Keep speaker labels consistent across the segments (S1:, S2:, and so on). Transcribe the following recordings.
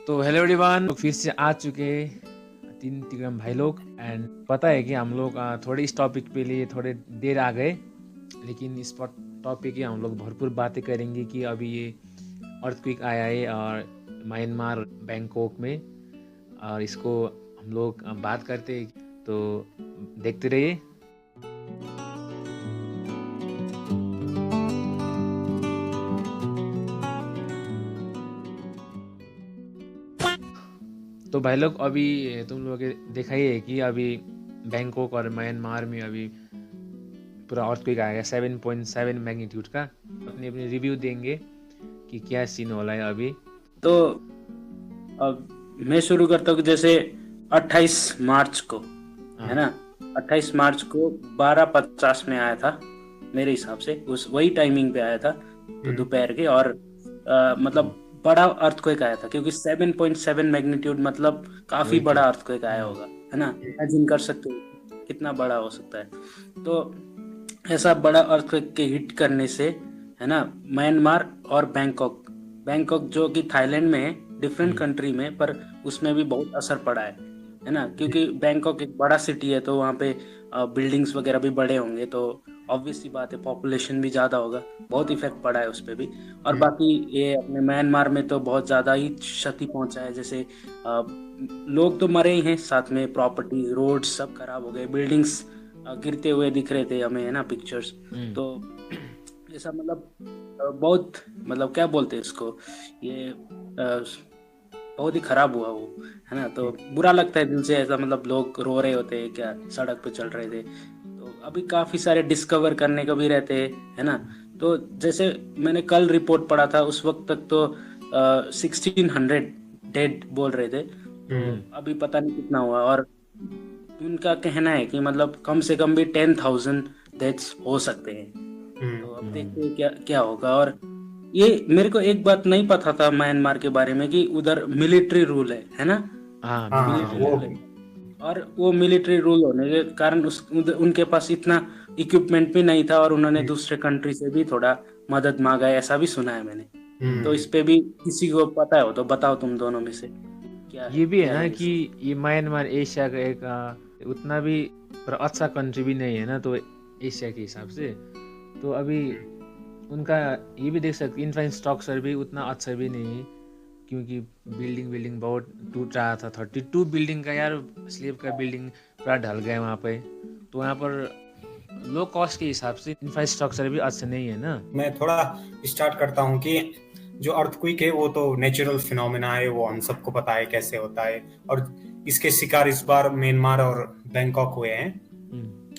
S1: तो hello everyone, फिर से आ चुके तीन तिक्रम भाई लोग। एंड पता है कि हम लोग थोड़े इस टॉपिक पे लिए थोड़े देर आ गए, लेकिन इस पर टॉपिक की हम लोग भरपूर बातें करेंगे कि अभी ये अर्थक्वेक आया है और म्यांमार बैंकॉक में, और इसको हम लोग बात करते हैं। तो देखते रहिए। तो भाई लोग, अभी तुम लोग देखा ही है कि अभी बैंकॉक और म्यांमार में अभी पूरा अर्थक्वेक आएगा 7.7 मैग्नीट्यूड का। अपनी अपनी रिव्यू देंगे कि क्या सीन हो रहा है अभी।
S2: तो अब मैं शुरू करता हूँ कि जैसे 28 मार्च को है ना, 28 मार्च को 12:50 में आया था मेरे हिसाब से, उस वही टाइमिंग पे आया था, तो दोपहर के। और मतलब बड़ा अर्थक्वेक आया था, क्योंकि 7.7 मैग्नीट्यूड मतलब काफी बड़ा अर्थक्वेक आया होगा, है ना। इमेजिन कर सकते हो कितना बड़ा हो सकता है। तो ऐसा बड़ा अर्थक्वेक के हिट करने से, है ना, म्यांमार और बैंकॉक जो कि थाईलैंड में है, डिफरेंट कंट्री में, पर उसमें भी बहुत असर पड़ा है ना। क्योंकि बैंकॉक एक बड़ा सिटी है, तो वहाँ पे बिल्डिंग्स वगैरह भी बड़े होंगे, तो ऑब्वियस सी बात है पॉपुलेशन भी ज़्यादा होगा, बहुत इफेक्ट पड़ा है उस पर भी। और बाकी ये अपने म्यांमार में तो बहुत ज़्यादा ही क्षति पहुंचा है। जैसे लोग तो मरे ही हैं, साथ में प्रॉपर्टी, रोड सब खराब हो गए, बिल्डिंग्स गिरते हुए दिख रहे थे हमें, है ना, पिक्चर्स। तो ऐसा मतलब बहुत, मतलब क्या बोलते हैं इसको, ये बहुत ही खराब हुआ वो, है ना। तो बुरा लगता है दिल से, ऐसा मतलब लोग रो रहे होते हैं क्या, सड़क पे चल रहे थे। तो अभी काफी सारे डिस्कवर करने को भी रहते हैं, है ना। तो जैसे मैंने कल रिपोर्ट पढ़ा था, उस वक्त तक तो 1600 डेड बोल रहे थे, तो अभी पता नहीं कितना हुआ। और उनका कहना है कि मतलब कम से कम भी 10,000 डेथ्स हो सकते हैं। तो अब देखते हैं क्या क्या होगा। और ये मेरे को एक बात नहीं पता था म्यांमार के बारे में, कि उधर मिलिट्री रूल है ना। मिलिट्री रूल है, और वो मिलिट्री रूल होने के कारण उनके पास इतना इक्विपमेंट भी नहीं था, और उन्होंने दूसरे कंट्री से भी थोड़ा मदद मांगा है, ऐसा भी सुना है मैंने। तो इस पे भी किसी को पता हो तो बताओ, तुम दोनों में से क्या है,
S1: ये भी है
S2: क्या
S1: ना
S2: है
S1: कि ये म्यांमार एशिया का एक उतना भी पर अच्छा कंट्री भी नहीं है ना, तो एशिया के हिसाब से तो अभी उनका ये भी देख सकते, इंफ्रास्ट्रक्चर भी उतना अच्छा भी नहीं है, क्योंकि बिल्डिंग बहुत टूट रहा था। 32 बिल्डिंग का यार, स्लेब का बिल्डिंग पूरा ढल गया वहाँ पे। तो वहाँ पर लो कॉस्ट के हिसाब से इंफ्रास्ट्रक्चर भी अच्छा नहीं है ना।
S3: मैं थोड़ा स्टार्ट करता हूँ कि जो अर्थक्वेक है वो तो नेचुरल फिनोमेना है, वो हम सबको पता है कैसे होता है। और इसके शिकार इस बार म्यांमार और बैंकॉक हुए हैं।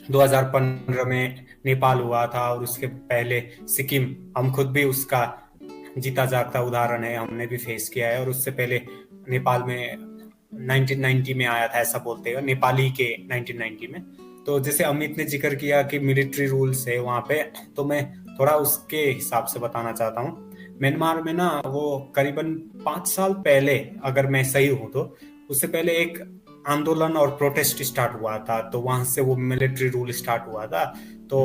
S3: 2015 में नेपाल हुआ था, और उसके पहले सिक्किम, हम खुद भी उसका जीता जागता उदाहरण है, हमने भी फेस किया है। और उससे पहले नेपाल में 1990 में आया था, ऐसा बोलते हैं नेपाली के 1990 में। तो जैसे अमित ने जिक्र किया कि मिलिट्री रूल्स है वहां पे, तो मैं थोड़ा उसके हिसाब से बताना चाहता हूँ। म्यांमार में ना वो करीबन 5 साल पहले, अगर मैं सही हूं तो, उससे पहले एक आंदोलन और प्रोटेस्ट स्टार्ट हुआ था, तो वहां से वो मिलिट्री रूल स्टार्ट हुआ था। तो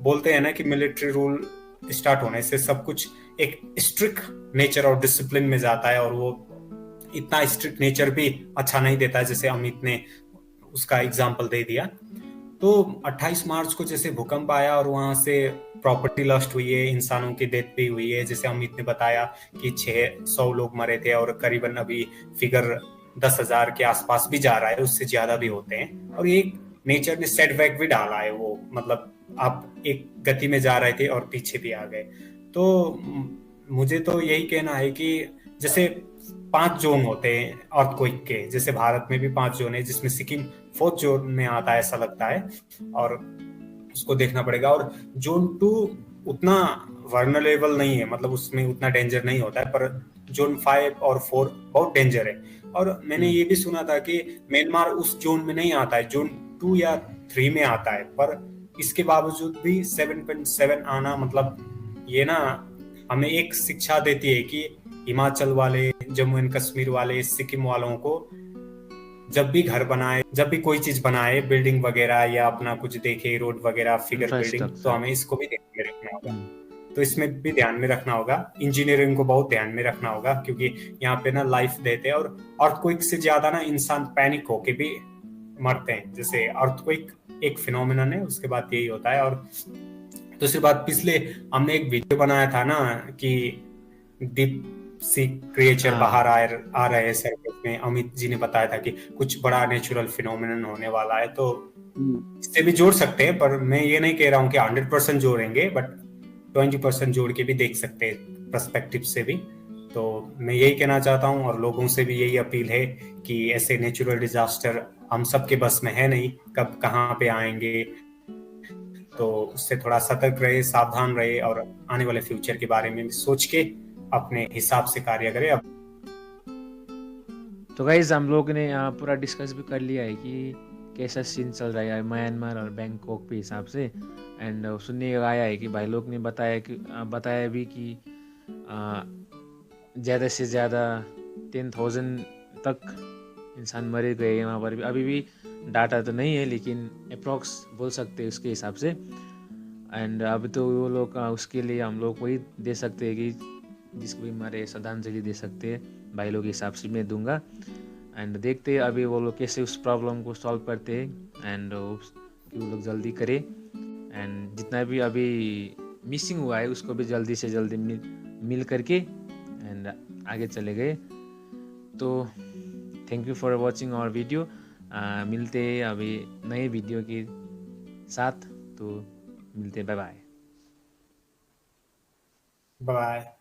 S3: बोलते हैं ना कि मिलिट्री रूल स्टार्ट होने से सब कुछ एक स्ट्रिक्ट नेचर और डिसिप्लिन में जाता है, और वो इतना स्ट्रिक्ट नेचर भी अच्छा नहीं देता है, जैसे अमित ने उसका एग्जाम्पल दे दिया। तो 28 मार्च को जैसे भूकंप आया और वहां से प्रॉपर्टी लॉस्ट हुई है, इंसानों की डेथ भी हुई है। जैसे अमित ने बताया कि 600 लोग मरे थे, और करीबन अभी फिगर 10,000 के आसपास भी जा रहा है, उससे ज्यादा भी होते हैं। और ये नेचर ने सेटबैक भी डाला है, वो मतलब आप एक गति में जा रहे थे और पीछे भी आ गए। तो मुझे तो यही कहना है कि जैसे 5 जोन होते हैं अर्थक्वेक के, जैसे भारत में भी 5 जोन है, जिसमें सिक्किम 4th जोन में आता है ऐसा लगता है, और उसको देखना पड़ेगा। और जोन 2 उतना वर्नरेबल नहीं है, मतलब उसमें उतना डेंजर नहीं होता है, पर जोन 5 और 4 बहुत डेंजर है। और मैंने ये भी सुना था कि म्यांमार उस जोन में नहीं आता है, जोन 2 या 3 में आता है, पर इसके बावजूद भी 7.7 आना, मतलब ये ना हमें एक शिक्षा देती है कि हिमाचल वाले, जम्मू एंड कश्मीर वाले, सिक्किम वालों को जब भी घर बनाए, जब भी कोई चीज बनाए, बिल्डिंग वगैरह या अपना कुछ देखे, रोड वगैरह, फिगर बिल्डिंग, तो हमें इसको भी ध्यान में रखना होगा। तो इसमें भी ध्यान में रखना होगा। इंजीनियरिंग को बहुत ध्यान में रखना होगा, क्योंकि यहाँ पे ना लाइफ देते हैं, और अर्थक्वेक से ज्यादा ना इंसान पैनिक होके भी मरते हैं। जैसे अर्थक्वेक एक फिनोमिनन है, उसके बाद यही होता है। और दूसरी बात, पिछले हमने एक वीडियो बनाया था ना कि डीप सी क्रिएचर बाहर आ रहे हैं सर्कल में, अमित जी ने बताया था कि कुछ बड़ा नेचुरल फिनोमिनन होने वाला है। तो इससे भी जोड़ सकते हैं, पर मैं ये नहीं कह रहा हूँ कि 100% जोड़ेंगे, बट 20% जोड़ के भी देख सकते हैं पर्सपेक्टिव से भी। तो मैं यही कहना चाहता हूँ, और लोगों से भी यही अपील है कि ऐसे नेचुरल डिजास्टर हम सबके बस में है नहीं, कब कहाँ पे आएंगे, तो उससे थोड़ा सतर्क रहे, सावधान रहे, और आने वाले फ्यूचर के बारे में सोच के अपने हिसाब से कार्य करें। अब
S1: तो गाइज हम लोग ने पूरा डिस्कस भी कर लिया है कि कैसा सीन चल रहा है म्यांमार और बैंकॉक के हिसाब से। एंड सुनने आया है कि भाई लोग ने बताया भी कि ज़्यादा से ज़्यादा 10,000 तक इंसान मरे गए वहाँ पर भी। अभी भी डाटा तो नहीं है, लेकिन अप्रॉक्स बोल सकते हैं उसके हिसाब से। एंड अब तो वो लोग उसके लिए हम लोग वही दे सकते हैं कि जिसको भी मारे श्रद्धांजलि दे सकते हैं, भाई लोग के हिसाब से मैं दूंगा। एंड देखते हैं अभी वो लोग कैसे उस प्रॉब्लम को सॉल्व करते हैं, एंड कि वो लोग जल्दी करें। एंड जितना भी अभी मिसिंग हुआ है उसको भी जल्दी से जल्दी मिल करके एंड आगे चले गए। तो thank you for watching our video. मिलते हैं अभी नए वीडियो के साथ। तो मिलते हैं, बाय बाय।
S3: बाय।